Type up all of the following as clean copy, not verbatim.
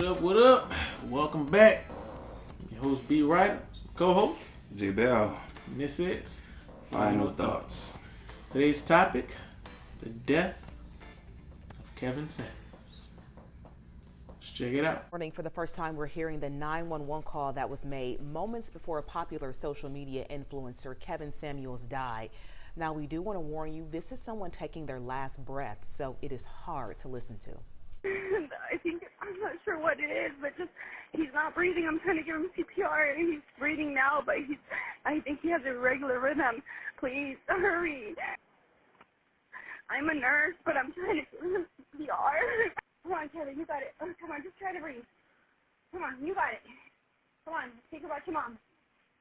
up? What up? Welcome back. Your host B. Ryder, co-host J. Bell. and this is Final Thoughts. Today's topic: the death of Kevin Samuels. Let's check it out. For the first time, we're hearing the 911 call that was made moments before a popular social media influencer, Kevin Samuels, died. Now, we do want to warn you, this is someone taking their last breath, so it is hard to listen to. I'm not sure what it is, but just, he's not breathing. I'm trying to give him CPR, and he's breathing now, but I think he has a irregular rhythm. Please, hurry. I'm a nurse, but I'm trying to give him CPR. Come on, Kevin, you got it. Oh, come on, just try to breathe. Come on, you got it. Come on, think about your mom.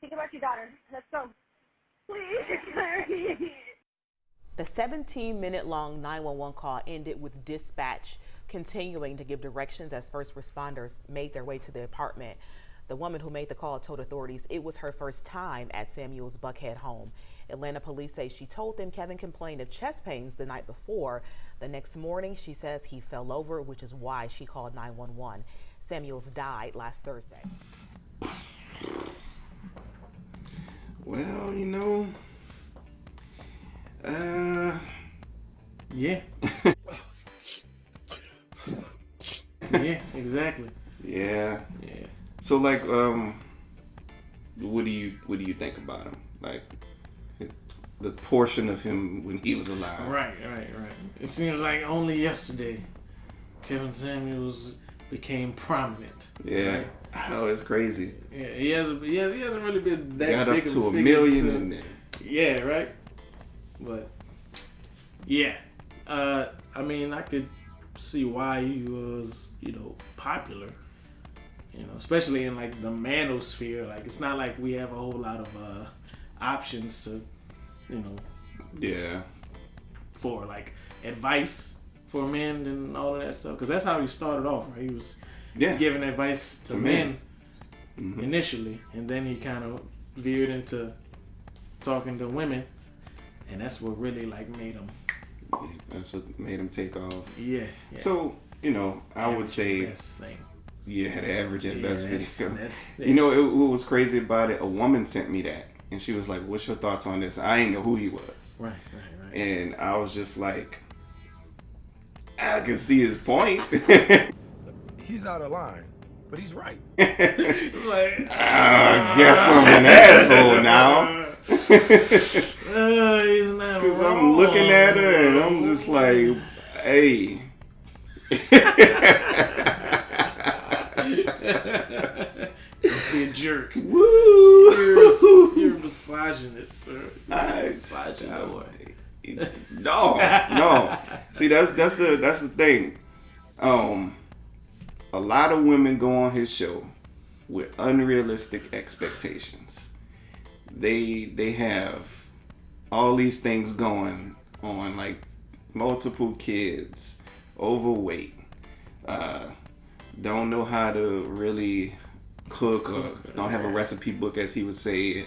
Think about your daughter. Let's go. Please, hurry. The 17-minute-long 911 call ended with dispatch continuing to give directions as first responders made their way to the apartment. The woman who made the call told authorities it was her first time at Samuel's Buckhead home. Atlanta police say she told them Kevin complained of chest pains the night before. The next morning, she says he fell over, which is why she called 911. Samuels died last Thursday. Well, Yeah. Yeah, exactly. Yeah. Yeah. So, like, what do you think about him? Like, the portion of him when he was alive. Right. It seems like only yesterday Kevin Samuels became prominent. Yeah. Right? Oh, it's crazy. Yeah, he hasn't really been that Got big up of to a a figure million to- in there. Yeah, right. But yeah, I mean, I could see why he was, popular. Especially in like the manosphere. Like, it's not like we have a whole lot of options to, Yeah. for like advice for men and all of that stuff. Because that's how he started off. Right? He was giving advice to men initially, and then he kind of veered into talking to women, and that's what really like made him. That's what made him take off. Yeah. So, I would say, best thing. yeah, the average at best video. That's What was crazy about it, a woman sent me that, and she was like, what's your thoughts on this? I didn't know who he was. Right. And I was just like, I can see his point. He's out of line, but he's right. Like, I guess I'm an asshole now. he's not Because I'm wrong, looking at her and bro. I'm just like, hey. Don't be a jerk. Woo! You're a misogynist, sir. No. See, that's the thing. A lot of women go on his show with unrealistic expectations. They have all these things going on, like multiple kids, overweight, don't know how to really cook or don't have a recipe book, as he would say,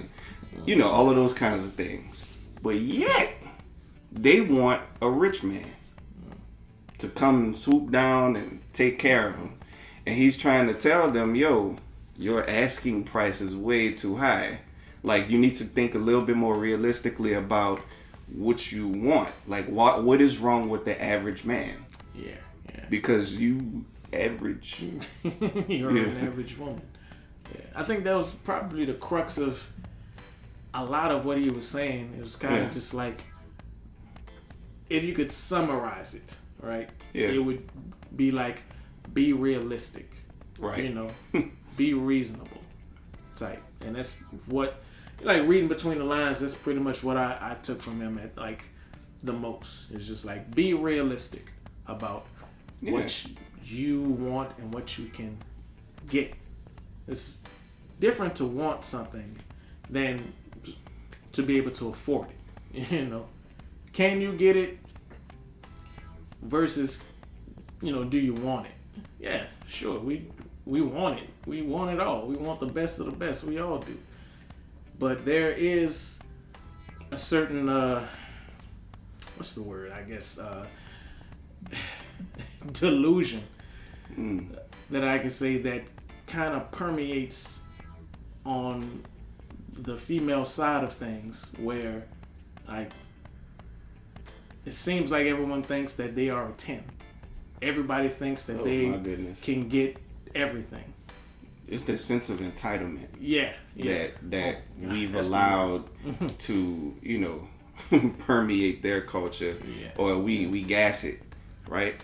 and all of those kinds of things. But yet they want a rich man to come and swoop down and take care of them, and he's trying to tell them, yo, your asking price is way too high. Like, you need to think a little bit more realistically about what you want. Like, what is wrong with the average man? Yeah. Because you average. You're an average woman. Yeah. I think that was probably the crux of a lot of what he was saying. It was kind of just like, if you could summarize it, right? Yeah. It would be like, be realistic. Right. Be reasonable type. And that's what, like, reading between the lines, that's pretty much what I took from him at, like, the most. It's just like, be realistic about what you want and what you can get. It's different to want something than to be able to afford it. Can you get it versus, do you want it? Yeah, sure. We want it. We want it all. We want the best of the best. We all do. But there is a certain what's the word? I guess delusion that I can say that kind of permeates on the female side of things, where like it seems like everyone thinks that they are a 10. Everybody thinks that they can get everything. It's that sense of entitlement. Yeah. That we've allowed to, you know, permeate their culture, or we gas it, right?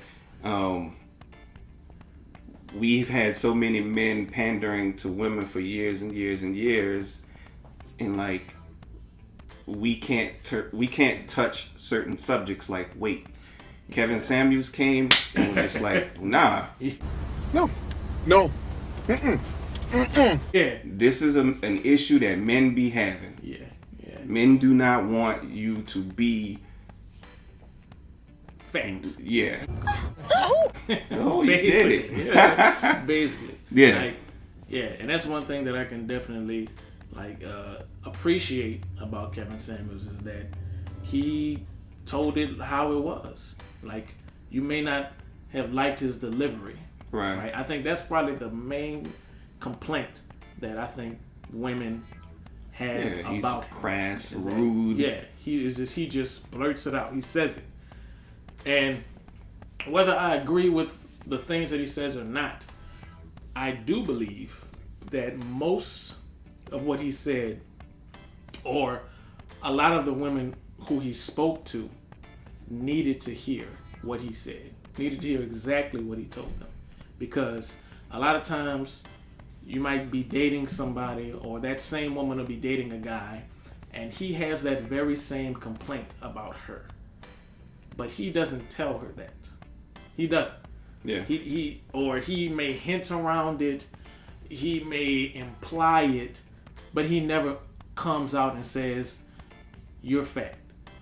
We've had so many men pandering to women for years and years and years, and like we can't touch certain subjects like weight. Kevin Samuels came and was just like, nah. No. Yeah. This is an issue that men be having. Yeah. Men do not want you to be fat. Yeah. Oh, you said it. Yeah, basically. Yeah. Like, yeah, and that's one thing that I can definitely appreciate about Kevin Samuels, is that he told it how it was. Like, you may not have liked his delivery. Right. I think that's probably the main complaint that I think women have about him. Crass, rude. He just blurts it out. He says it. And whether I agree with the things that he says or not, I do believe that most of what he said, or a lot of the women who he spoke to, needed to hear what he said, needed to hear exactly what he told them. Because a lot of times you might be dating somebody, or that same woman will be dating a guy, and he has that very same complaint about her. But he doesn't tell her that. He doesn't. Yeah. He may hint around it, he may imply it, but he never comes out and says, you're fat,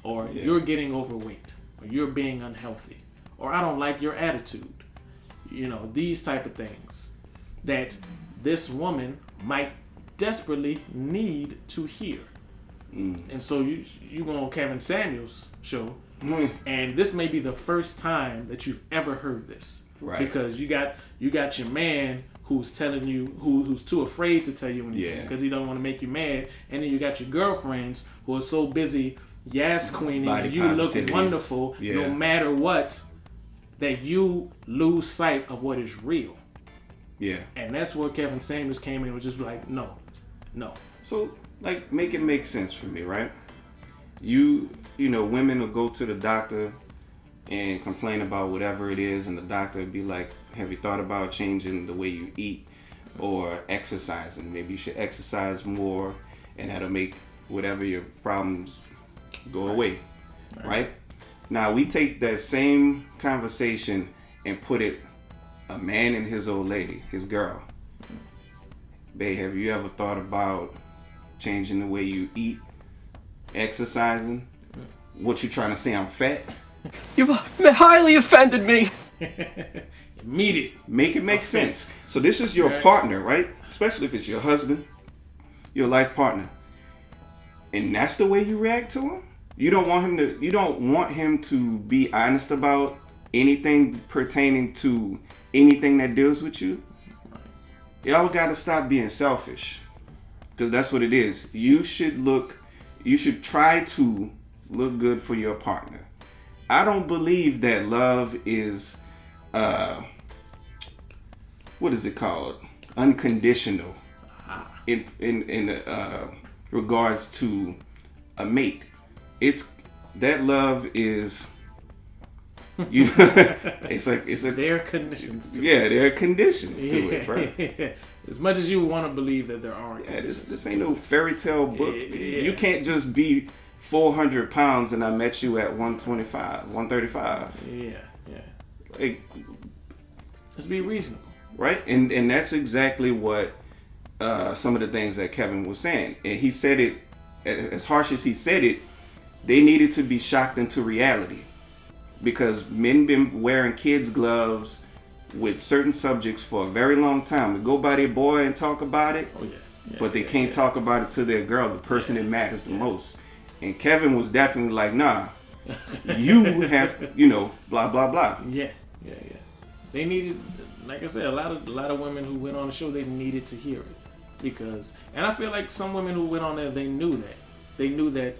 or you're getting overweight, or you're being unhealthy, or I don't like your attitude. You know, these type of things that this woman might desperately need to hear. And so you go on Kevin Samuels' show, and this may be the first time that you've ever heard this. Right. Because you got your man who's telling you, who's too afraid to tell you anything because he don't want to make you mad, and then you got your girlfriends who are so busy queening and you look wonderful no matter what, that you lose sight of what is real. Yeah. And that's where Kevin Samuels came in and was just like, no. So, like, make it make sense for me, right? You know, women will go to the doctor and complain about whatever it is, and the doctor would be like, have you thought about changing the way you eat or exercising? Maybe you should exercise more, and that'll make whatever your problems go away, right? Now, we take that same conversation and put it, a man and his old lady, his girl. Babe, have you ever thought about changing the way you eat, exercising? What you trying to say, I'm fat? You've highly offended me. Immediate. Make it make sense. So this is your partner, right? Especially if it's your husband, your life partner. And that's the way you react to him? You don't want him to be honest about anything pertaining to anything that deals with you? Y'all gotta stop being selfish. Because that's what it is. You should try to look good for your partner. I don't believe that love is what is it called? Unconditional in regards to a mate. It's that love is it's like there are conditions to it. There are conditions to it, bro. As much as you want to believe that there aren't. This ain't no fairy tale book. You can't just be 400 pounds and I met you at 125, 135. Yeah. Like, let's be reasonable. Right? And that's exactly what some of the things that Kevin was saying. And he said it, as harsh as he said it, they needed to be shocked into reality. Because men been wearing kids' gloves with certain subjects for a very long time. They go by their boy and talk about it, but they can't talk about it to their girl, the person that matters the most. And Kevin was definitely like, nah, you have, blah, blah, blah. Yeah. They needed, like I said, a lot of women who went on the show, they needed to hear it because, and I feel like some women who went on there, they knew that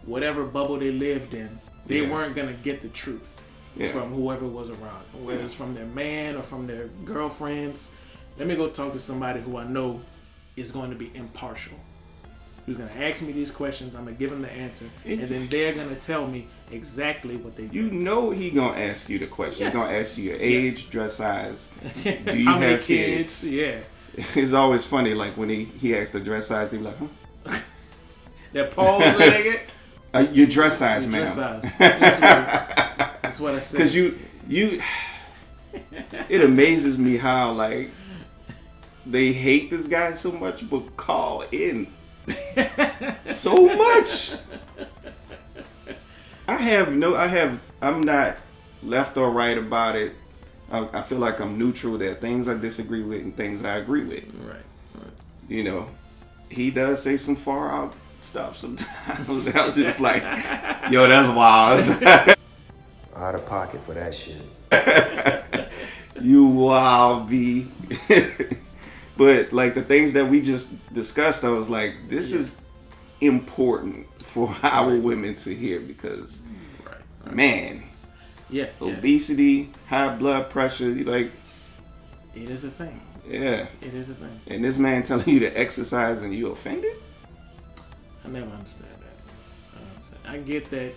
whatever bubble they lived in, they weren't gonna get the truth from whoever was around, whether it's from their man or from their girlfriends. Let me go talk to somebody who I know is going to be impartial. Who's going to ask me these questions, I'm going to give them the answer, and then they're going to tell me exactly what they do. You know he going to ask you the question. He's going to ask you your age, dress size, do you How many have kids? Yeah. It's always funny, like when he asked the dress size, they be like, huh? That pause, nigga. Your dress size, Your ma'am. dress size. That's what I said. Because you, it amazes me how, like, they hate this guy so much, but call in so much. I'm not left or right about it. I feel like I'm neutral. There are things I disagree with and things I agree with. Right. You know, he does say some far out stuff sometimes. I was just like, yo, that's wild. Out of pocket for that shit. You wild, B. But like the things that we just discussed, I was like, this is important for our women to hear because, man, obesity, high blood pressure, like, it is a thing. Yeah, it is a thing. And this man telling you to exercise and you offended? I never understand that. I get that,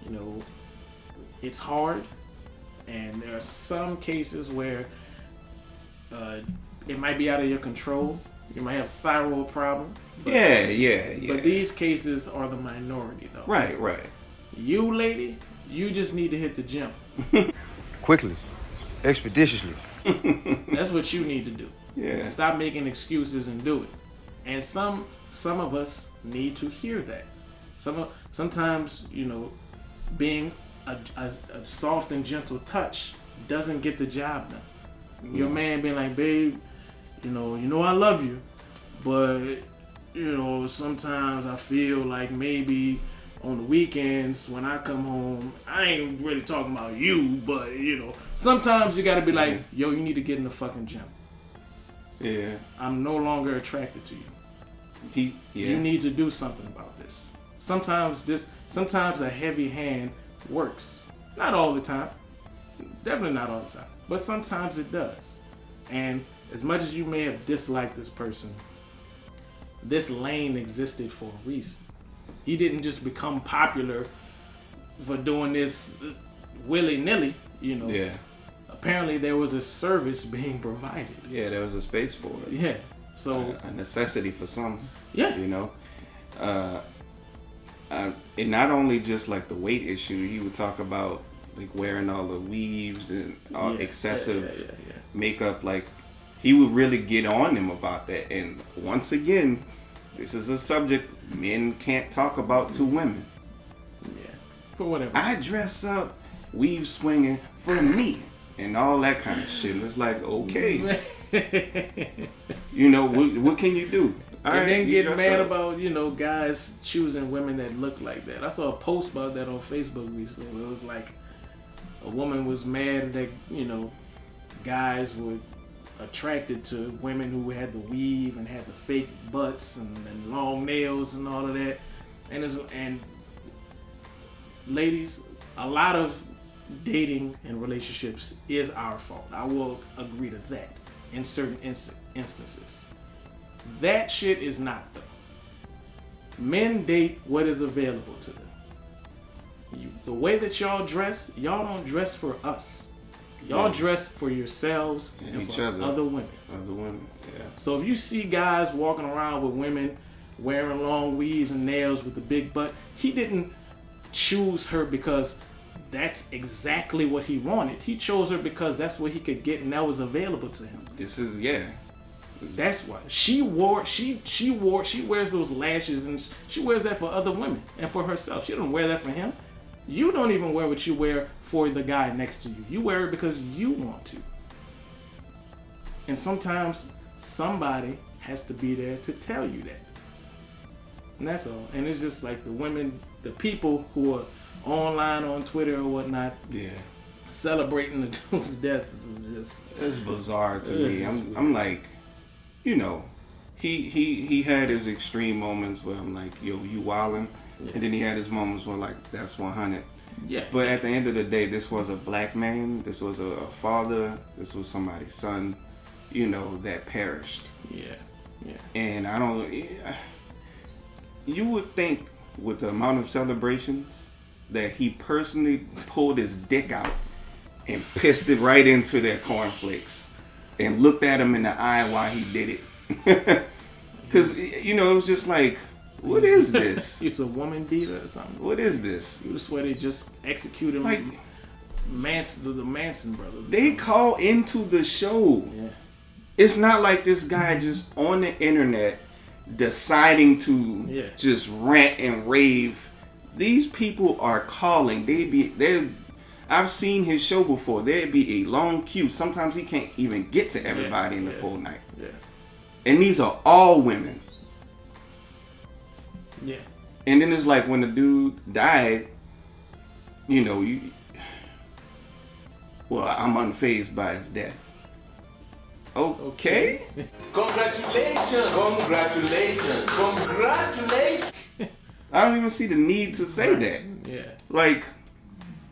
you know, it's hard, and there are some cases where it might be out of your control. You might have a thyroid problem. But, But these cases are the minority, though. Right. You, lady, you just need to hit the gym. Quickly. Expeditiously. That's what you need to do. Yeah. Stop making excuses and do it. And some of us need to hear that. Sometimes, you know, being a soft and gentle touch doesn't get the job done. Your man being like, babe, you know I love you, but you know sometimes I feel like maybe on the weekends when I come home, I ain't really talking about you, but you know sometimes you gotta be like, yo, you need to get in the fucking gym. Yeah. I'm no longer attracted to you. You need to do something about this. Sometimes a heavy hand works. Not all the time. Definitely not all the time. But sometimes it does. And as much as you may have disliked this person, this lane existed for a reason. He didn't just become popular for doing this willy-nilly, you know. Yeah. Apparently there was a service being provided. Yeah, there was a space for it. Yeah. So a necessity for some. Yeah. You know. And not only just like the weight issue, you would talk about like wearing all the weaves and all excessive makeup. Like he would really get on them about that. And once again, this is a subject men can't talk about to women. Yeah, for whatever. I dress up, weave swinging for me, and all that kind of shit. And it's like, okay, you know what can you do? And then get mad about, you know, guys choosing women that look like that. I saw a post about that on Facebook recently where it was like a woman was mad that, you know, guys were attracted to women who had the weave and had the fake butts and long nails and all of that. And ladies, a lot of dating and relationships is our fault. I will agree to that in certain instances. That shit is not, though. Men date what is available to them. The way that y'all dress, y'all don't dress for us. Y'all dress for yourselves and each for other. other women. Other women, yeah. So if you see guys walking around with women wearing long weaves and nails with the big butt, he didn't choose her because that's exactly what he wanted. He chose her because that's what he could get and that was available to him. That's why she wears those lashes and she wears that for other women and for herself. She don't wear that for him. You don't even wear what you wear for the guy next to you. You wear it because you want to. And sometimes somebody has to be there to tell you that. And that's all. And it's just like the women, the people who are online on Twitter or whatnot. Yeah. celebrating the dude's death is just It's bizarre to me. I'm like, you know, he had his extreme moments where I'm like, yo, you wildin', and then he had his moments where like that's 100. yeah. But at the end of the day, this was a black man. This was a father. This was somebody's son, you know, that perished. Yeah. And I don't. You would think with the amount of celebrations that he personally pulled his dick out and pissed it right into their cornflakes and looked at him in the eye while he did it. Because, you know, it was just like, what is this? He was a woman beater or something. What is this? You would swear they just executed Like, the Manson brothers. they call into the show. Yeah. It's not like this guy just on the internet deciding to just rant and rave. These people are calling. I've seen his show before. There'd be a long queue. Sometimes he can't even get to everybody in the full night. Yeah. And these are all women. Yeah. And then it's like when the dude died, you know, I'm unfazed by his death. Okay. Congratulations! I don't even see the need to say that. Yeah. Like,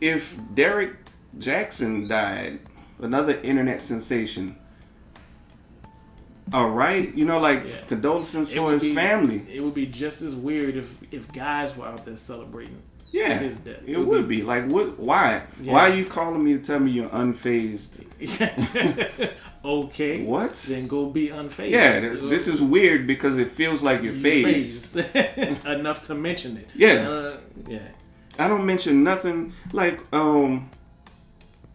if Derek Jackson died, another internet sensation, all right, you know, like condolences for his family. It would be just as weird if guys were out there celebrating his death. It would be. Like, what? Why? Yeah. Why are you calling me to tell me you're unfazed? Okay. What? Then go be unfazed. Yeah, this is weird because it feels like you're phased. Enough to mention it. Yeah. Yeah. I don't mention nothing like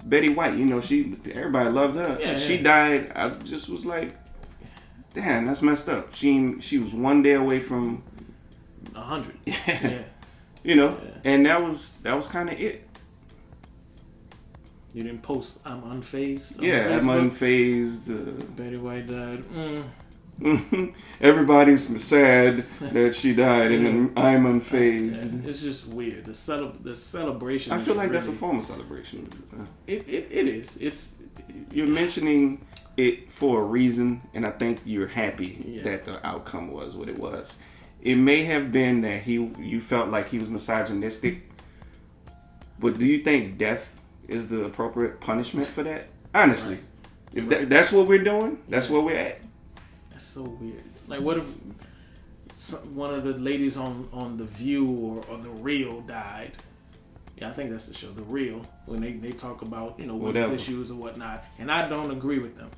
Betty White. You know, everybody loved her. Yeah, she died. I just was like, damn, that's messed up. She was one day away from 100. Yeah. You know, and that was kind of it. You didn't post I'm unfazed. Yeah, I'm unfazed. Betty White died. Everybody's sad that she died, and I'm unfazed. It's just weird. The celebration. I feel like that's a form of celebration. It is. You're mentioning it for a reason, and I think you're happy that the outcome was what it was. It may have been that you felt like he was misogynistic, but do you think death is the appropriate punishment for that? Honestly, if that's what we're doing, that's where we're at. That's so weird. Like, what if one of the ladies on The View or The Real died? Yeah, I think that's the show, The Real, when they talk about, you know, women's issues or whatnot, and I don't agree with them.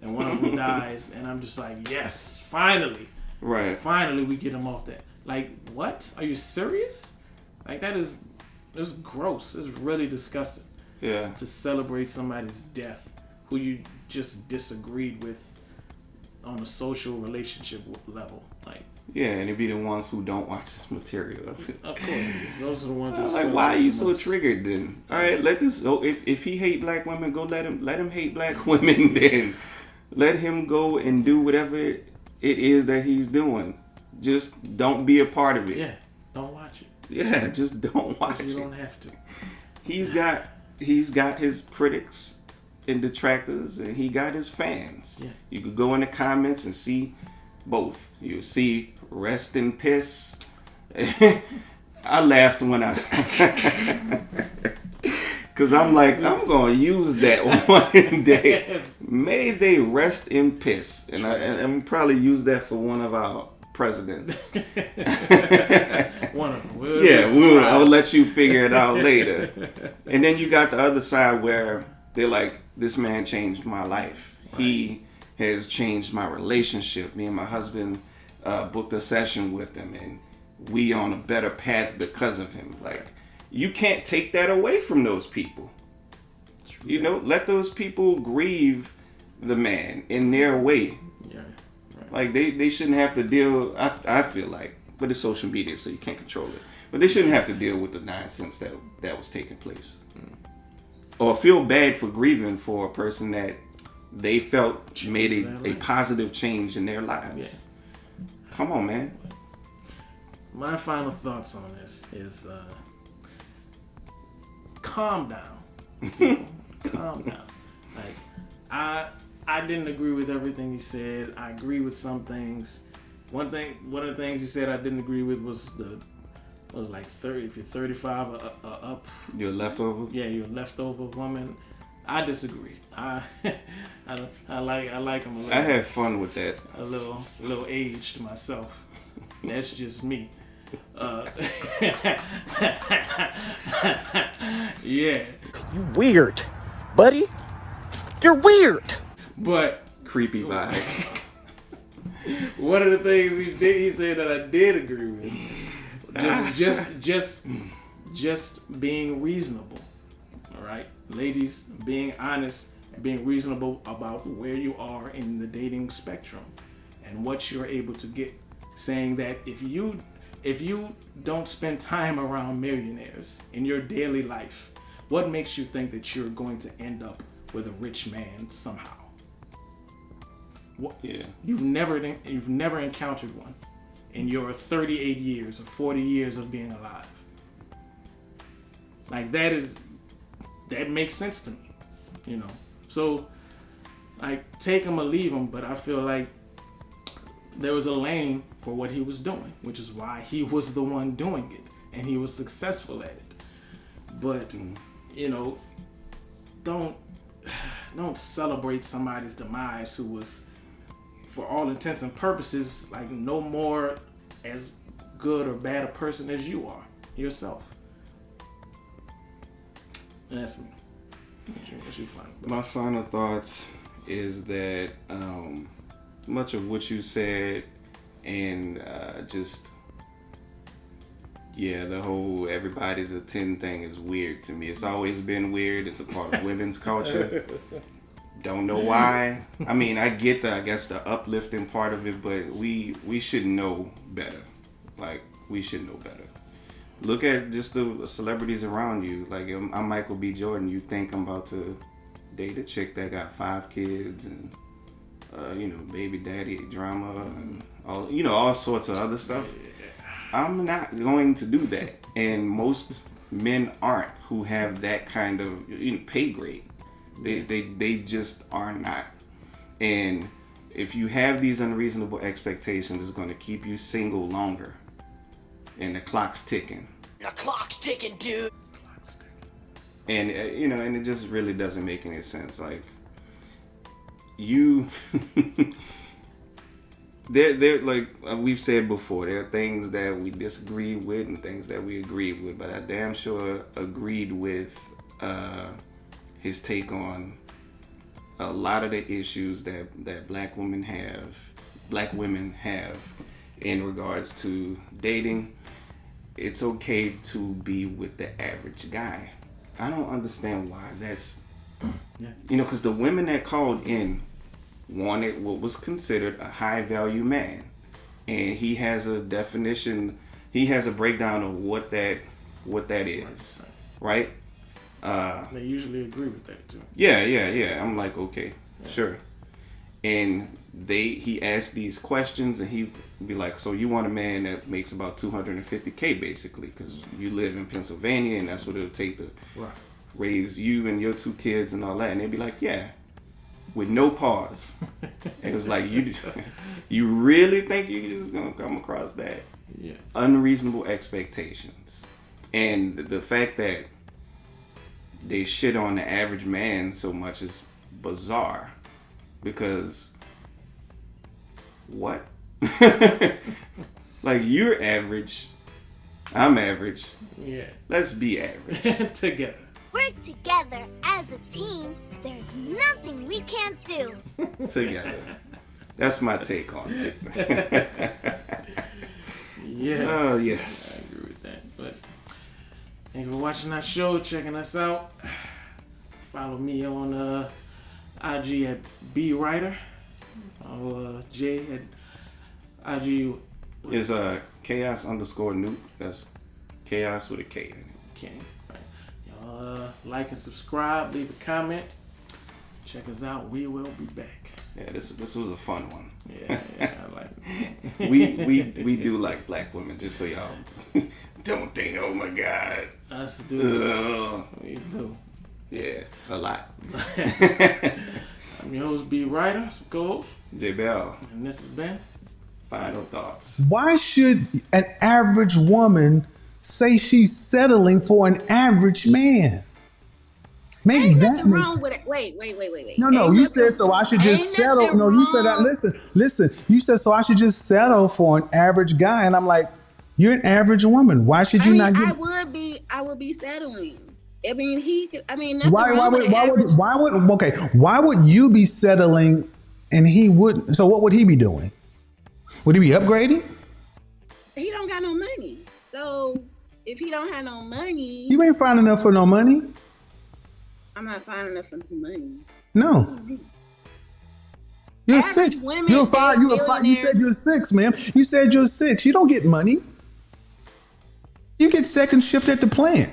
And one of them dies, and I'm just like, yes, finally. Right. Finally, we get him off that. Like, what? Are you serious? Like, it's gross. It's really disgusting. Yeah. To celebrate somebody's death who you just disagreed with on a social relationship level. Like, yeah, and it'd be the ones who don't watch this material. Of course, those are the ones who like, why are you so triggered then? All right, let this. Oh, if he hate black women, go let him hate black women. Then let him go and do whatever it is that he's doing. Just don't be a part of it. Yeah, don't watch it. Yeah, just don't watch it. You don't have to. He's got his critics and detractors, and he got his fans. Yeah. You could go in the comments and see both. You'll see rest in piss. I laughed when because I'm like, I'm going to use that one day. Yes. May they rest in piss. And I'm probably use that for one of our presidents. One of them. I will let you figure it out later. And then you got the other side where they're like, this man changed my life. Right. He has changed my relationship. Me and my husband booked a session with him, and we on a better path because of him. Like, you can't take that away from those people. True. You know, let those people grieve the man in their way. Yeah. Right. Like, they shouldn't have to deal, I feel like, but it's social media, so you can't control it. But they shouldn't have to deal with the nonsense that was taking place. Or feel bad for grieving for a person that they felt made a positive change in their lives. Yeah. Come on, man. My final thoughts on this is calm down. calm down. Like, I didn't agree with everything he said. I agree with some things. One of the things he said I didn't agree with was like 30. If you're 35 or up, You're a leftover. yeah, you're a leftover woman. I disagree. I like him a little. I had fun with that. A little aged myself. That's just me. Yeah. You weird, buddy. You're weird. But Creepy vibe. one of the things he said that I did agree with, just being reasonable. All right, ladies, being honest and being reasonable about where you are in the dating spectrum and what you're able to get. Saying that if you don't spend time around millionaires in your daily life, what makes you think that you're going to end up with a rich man somehow? What, Yeah. You've never encountered one in your 38 years or 40 years of being alive. Like that makes sense to me, you know. So, like, take him or leave him, but I feel like there was a lane for what he was doing, which is why he was the one doing it, and he was successful at it. But, you know, don't celebrate somebody's demise who was, for all intents and purposes, like no more as good or bad a person as you are yourself. And that's me. What's your final thoughts? My final thoughts is that much of what you said and the whole everybody's a 10 thing is weird to me. It's always been weird. It's a part of women's culture. Don't know why. I mean, I get the uplifting part of it, but we should know better. Like, we should know better. Look at just the celebrities around you. Like, I'm Michael B. Jordan. You think I'm about to date a chick that got 5 kids and baby daddy drama and all sorts of other stuff. I'm not going to do that, and most men aren't who have that kind of pay grade. They just are not. And if you have these unreasonable expectations, it's going to keep you single longer. And the clock's ticking. The clock's ticking, dude. And and it just really doesn't make any sense. Like, you they're like we've said before, there are things that we disagree with and things that we agree with, but I damn sure agreed with his take on a lot of the issues that black women have in regards to dating. It's okay to be with the average guy. I don't understand why that's because the women that called in wanted what was considered a high value man, and he has a definition, he has a breakdown of what that is, right? They usually agree with that too. Yeah. I'm like, okay, sure. And he asked these questions, and he'd be like, so you want a man that makes about $250K basically, because you live in Pennsylvania, and that's what it'll take to raise you and your 2 kids and all that. And they'd be like, yeah, with no pause. And it was like, you really think you're just gonna come across that? Yeah. Unreasonable expectations. And the fact that they shit on the average man so much is bizarre. Because what? Like, you're average, I'm average. Yeah. Let's be average. Together. Work together as a team. There's nothing we can't do. Together. That's my take on it. Yeah. Oh, yes. I agree with that. But thank you for watching our show, checking us out. Follow me on IG at BWriter. Or J at IG. It's chaos_Newt. That's chaos with a K in it. Okay. Right. Y'all like and subscribe. Leave a comment. Check us out. We will be back. Yeah, this was a fun one. Yeah, I like it. we do like black women, just so y'all don't think, oh my God. Us do. We do. Yeah, a lot. I'm your host, B. Ryder, co-host, J Bell. and this has been Final thoughts. Why should an average woman say she's settling for an average man? Maybe Ain't that nothing wrong with it. Wait. No, Ain't you nothing- said so I should just ain't settle. nothing No, you said that. wrong. Listen. You said so I should just settle for an average guy, and I'm like, you're an average woman. Why should you not get? I would be settling. I mean, he could. I mean, nothing Why wrong with an average. Why would you be settling and he wouldn't? So what would he be doing? Would he be upgrading? He don't got no money. So if he don't have no money, You ain't fine enough for no money. I'm not fine enough for no money. No. You're Average six. women, You're five. they're You're five. You said millionaires. you're six, ma'am. You said you're six. You don't get money. You get second shift at the plant.